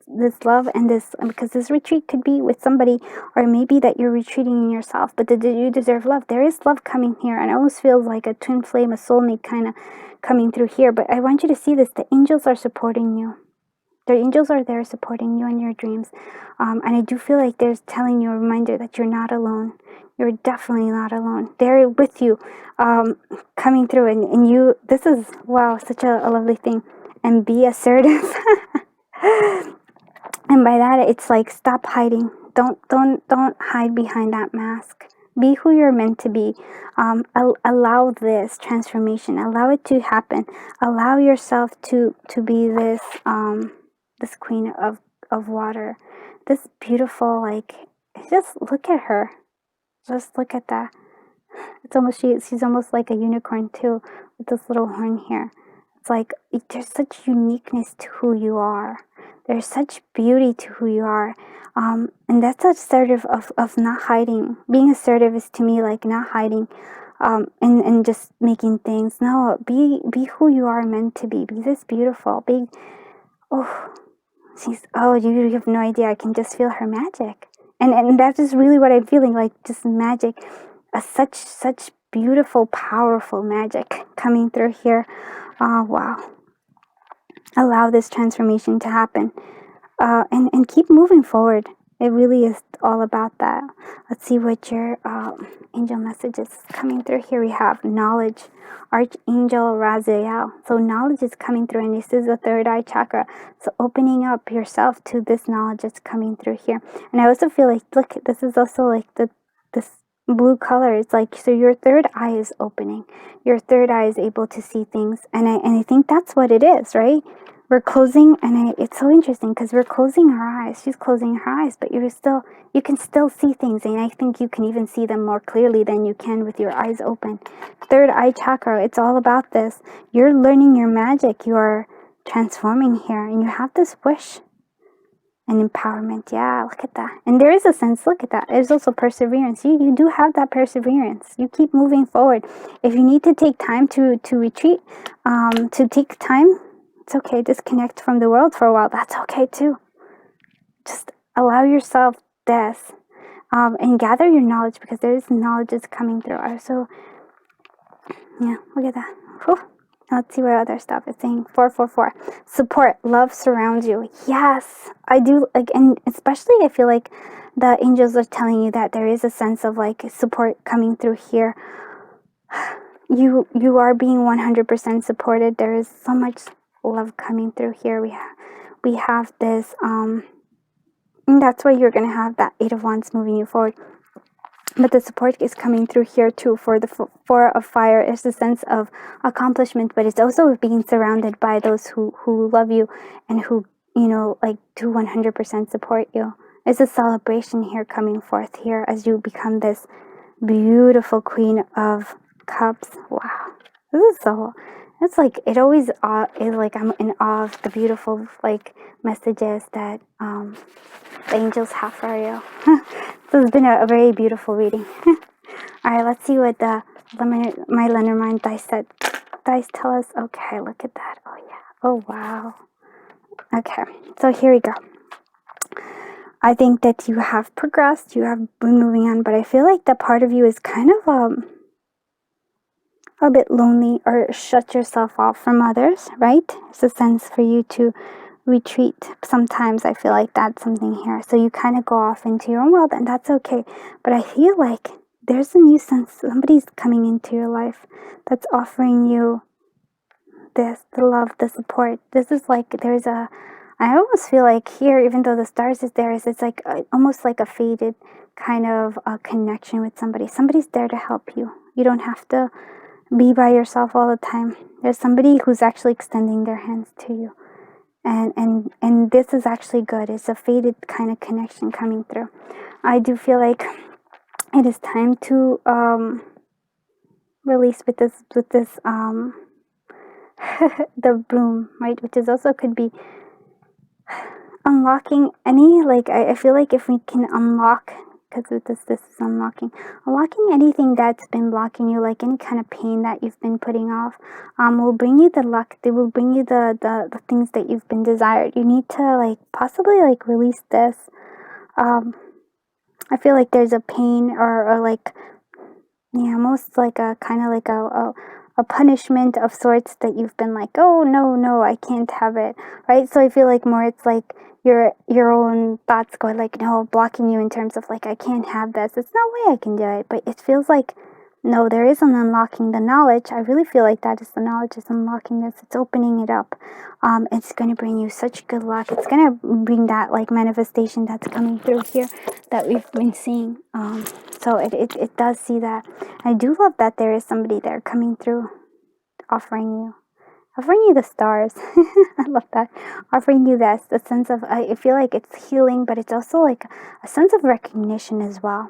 love and this, because this retreat could be with somebody, or maybe that you're retreating in yourself, but you deserve love. There is love coming here, and it almost feels like a twin flame, a soulmate kind of coming through here. But I want you to see this. The angels are supporting you. The angels are there supporting you in your dreams. And I do feel like they're telling you a reminder that you're not alone. You're definitely not alone. They're with you, coming through. And you, this is, wow, such a lovely thing. And be assertive. And by that, it's like, stop hiding. Don't hide behind that mask. Be who you're meant to be. Allow this transformation. Allow it to happen. Allow yourself to be this this Queen of Water. This beautiful, like, just look at her. Just look at that. It's almost, she's almost like a unicorn too, with this little horn here. It's like, there's such uniqueness to who you are. There's such beauty to who you are. And that's assertive of not hiding. Being assertive is, to me, like not hiding, and just making things. No, be who you are meant to be. Be this beautiful. You have no idea. I can just feel her magic. And that's just really what I'm feeling, like just magic. Such beautiful, powerful magic coming through here. Wow. Allow this transformation to happen, and keep moving forward. It really is all about that. Let's see what your angel message is coming through here. We have knowledge, Archangel Raziel. So knowledge is coming through, and this is the third eye chakra. So opening up yourself to this knowledge that's coming through here. And I also feel like, look, this is also like this blue color. It's like, so your third eye is opening. Your third eye is able to see things. And I think that's what it is, right? We're closing, and it's so interesting because we're closing our eyes. She's closing her eyes, but you can still see things. And I think you can even see them more clearly than you can with your eyes open. Third eye chakra, it's all about this. You're learning your magic. You are transforming here, and you have this wish and empowerment. Yeah, look at that. And there is a sense, look at that. There's also perseverance. You do have that perseverance. You keep moving forward. If you need to take time to retreat, to take time, it's okay. Disconnect from the world for a while. That's okay too. Just allow yourself this, and gather your knowledge, because there is knowledge that's coming through. So, yeah, look at that. Whew. Let's see what other stuff is saying. 444. Support. Love surrounds you. Yes, I do. Like, and especially I feel like the angels are telling you that there is a sense of like support coming through here. You are being 100% supported. There is so much love coming through here. We have this, and that's why you're going to have that 8 of Wands moving you forward. But the support is coming through here too. For the 4 of Fire, it's a sense of accomplishment, but it's also being surrounded by those who love you and who, like, do 100% support you. It's a celebration here coming forth here as you become this beautiful Queen of Cups. Wow. This is so, it's like, it always is like, I'm in awe of the beautiful, like, messages that the angels have for you. So it's been a very beautiful reading. All right, let's see what my Lenormand dice tell us. Okay, look at that. Oh yeah. Oh wow. Okay, so here we go. I think that you have progressed. You have been moving on, but I feel like that part of you is kind of a bit lonely, or shut yourself off from others, right? It's a sense for you to retreat. Sometimes I feel like that's something here. So you kind of go off into your own world, and that's okay. But I feel like there's a new sense. Somebody's coming into your life that's offering you this, the love, the support. This is like, I almost feel like here, even though the stars is there, it's like almost like a faded kind of connection with somebody. Somebody's there to help you. You don't have to be by yourself all the time. There's somebody who's actually extending their hands to you. And this is actually good. It's a faded kind of connection coming through. I do feel like it is time to release with this the broom, right? Which is also could be unlocking any, like, I feel like if we can unlock, because with this is unlocking anything that's been blocking you, like any kind of pain that you've been putting off, will bring you the luck. They will bring you the things that you've been desired. You need to, like, possibly, like, release this. I feel like there's a pain, or like, yeah, almost like a kind of like a punishment of sorts that you've been like, oh no, I can't have it, right? So I feel like more it's like your own thoughts going like, no, blocking you in terms of like, I can't have this. It's no way I can do it. But it feels like, no, there is an unlocking the knowledge. I really feel like that is the knowledge is unlocking this. It's opening it up. It's going to bring you such good luck. It's going to bring that, like, manifestation that's coming through here that we've been seeing. So it does see that. I do love that there is somebody there coming through, offering you the stars. I love that. Offering you this, the sense of, I feel like it's healing, but it's also like a sense of recognition as well.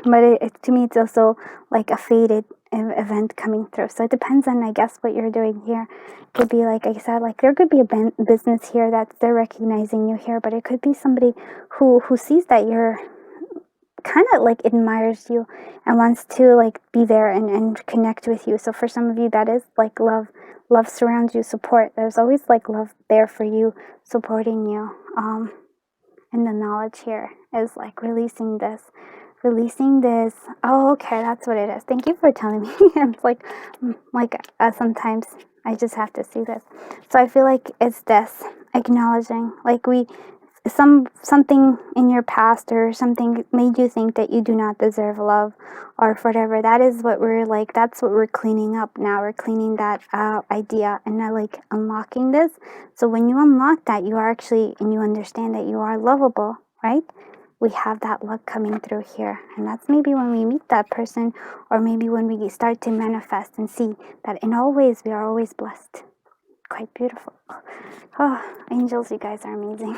But to me, it's also like a faded event coming through. So it depends on, I guess, what you're doing here. It could be, like I said, like there could be a business here that they're recognizing you here, but it could be somebody who sees that you're kind of like admires you and wants to, like, be there and connect with you. So for some of you, that is like love surrounds you, support. There's always like love there for you, supporting you. And the knowledge here is like releasing this. Oh, okay, that's what it is. Thank you for telling me. It's like sometimes I just have to see this. So I feel like it's this acknowledging, like, something in your past or something made you think that you do not deserve love or whatever. That is what that's what we're cleaning up now. We're cleaning that idea and like unlocking this. So when you unlock that, you are actually, and you understand that you are lovable, right? we have that luck coming through here. And that's maybe when we meet that person, or maybe when we start to manifest and see that in all ways we are always blessed. Quite beautiful. Oh, angels, you guys are amazing.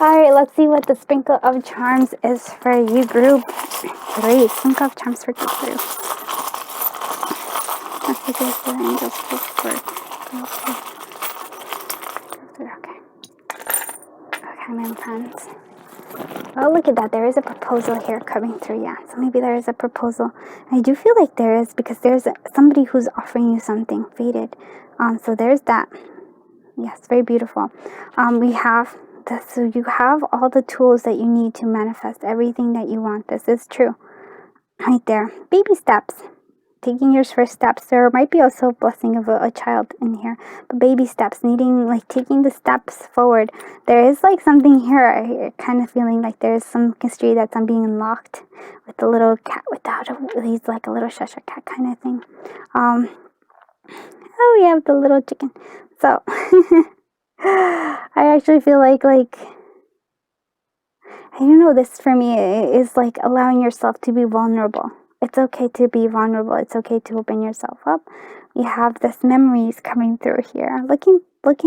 Alright, let's see what the sprinkle of charms is for you, group 3. Sprinkle of charms for group 3. Let's see what the angels for group 3. Okay. Okay, my friends. Oh, look at that. There is a proposal here coming through. Yeah, so maybe there is a proposal. I do feel like there is, because there's somebody who's offering you something fated. So there's that. Yes, very beautiful. We have this, so you have all the tools that you need to manifest everything that you want. This is true. Right there. Baby steps. Taking your first steps. There might be also a blessing of a child in here. But baby steps, needing, like, taking the steps forward. There is, like, something here, kind of feeling like there is some history that's being unlocked with the little cat he's like a little Cheshire cat kind of thing. Oh, we have the little chicken. So, I actually feel like, I don't know, this for me is like allowing yourself to be vulnerable. It's okay to be vulnerable. It's okay to open yourself up. We have this memories coming through here. Looking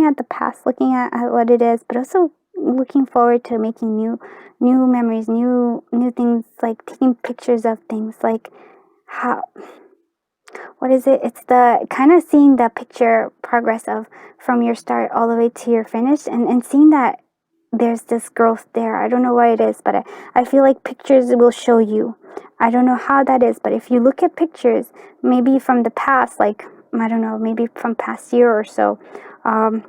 at the past, looking at what it is, but also looking forward to making new memories, new things, like taking pictures of things, like how... What is it? It's the kind of seeing the picture progress of from your start all the way to your finish, and seeing that there's this growth there. I don't know what it is, but I feel like pictures will show you. I don't know how that is, but if you look at pictures, maybe from the past, like, I don't know, maybe from past year or so, or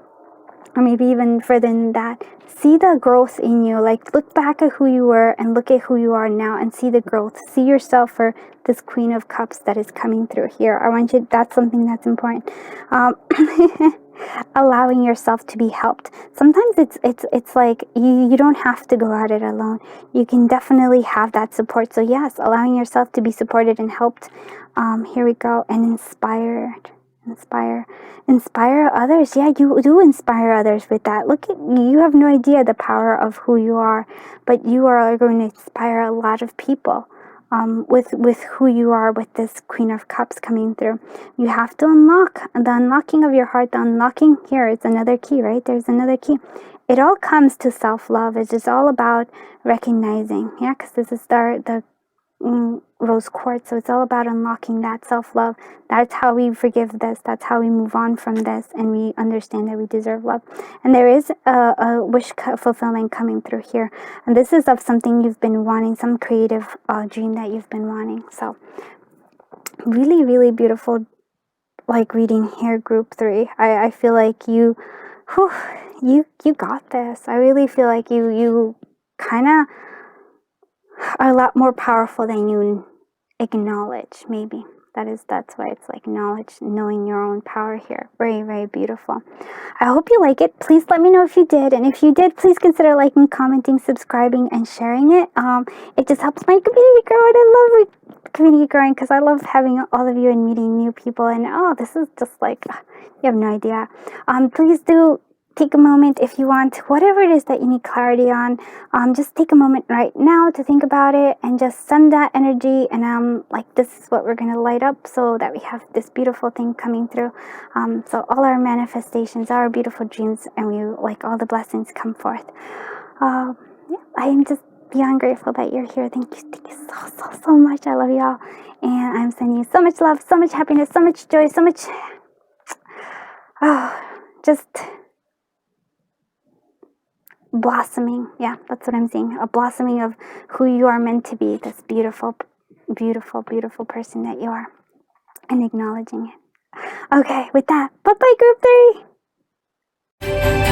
maybe even further than that, see the growth in you. Like, look back at who you were and look at who you are now and see the growth. See yourself for this Queen of Cups that is coming through here. I want you, that's something that's important. Allowing yourself to be helped. Sometimes it's like you don't have to go at it alone. You can definitely have that support. So yes, allowing yourself to be supported and helped. Here we go. And inspire others. Yeah, you do inspire others with that. Look at you, have no idea the power of who you are, but you are going to inspire a lot of people with who you are, with this Queen of Cups coming through. You have to unlock the unlocking of your heart. The unlocking here is another key, right? There's another key. It all comes to self-love. It's just all about recognizing, yeah, because this is the rose quartz, so it's all about unlocking that self-love. That's how we forgive this. That's how we move on from this, and we understand that we deserve love. And there is a wish fulfillment coming through here, and this is of something you've been wanting, some creative dream that you've been wanting. So really, really beautiful, like, reading here, group 3. I feel like you got this. I really feel like you kind of are a lot more powerful than you acknowledge. Maybe that's why it's like knowing your own power here. Very, very beautiful. I hope you like it. Please let me know if you did, and if you did, please consider liking, commenting, subscribing, and sharing it. It just helps my community grow, and I love community growing because I love having all of you and meeting new people. And this is just like, you have no idea. Please do take a moment, if you want, whatever it is that you need clarity on, just take a moment right now to think about it and just send that energy. And like, this is what we're going to light up so that we have this beautiful thing coming through. So all our manifestations, our beautiful dreams, and we, like, all the blessings come forth. Yeah, I am just beyond grateful that you're here. Thank you so much. I love you all, and I'm sending you so much love, so much happiness, so much joy, so much just blossoming. Yeah, that's what I'm seeing. A blossoming of who you are meant to be, this beautiful, beautiful, beautiful person that you are, and acknowledging it. Okay, with that, bye-bye, group 3.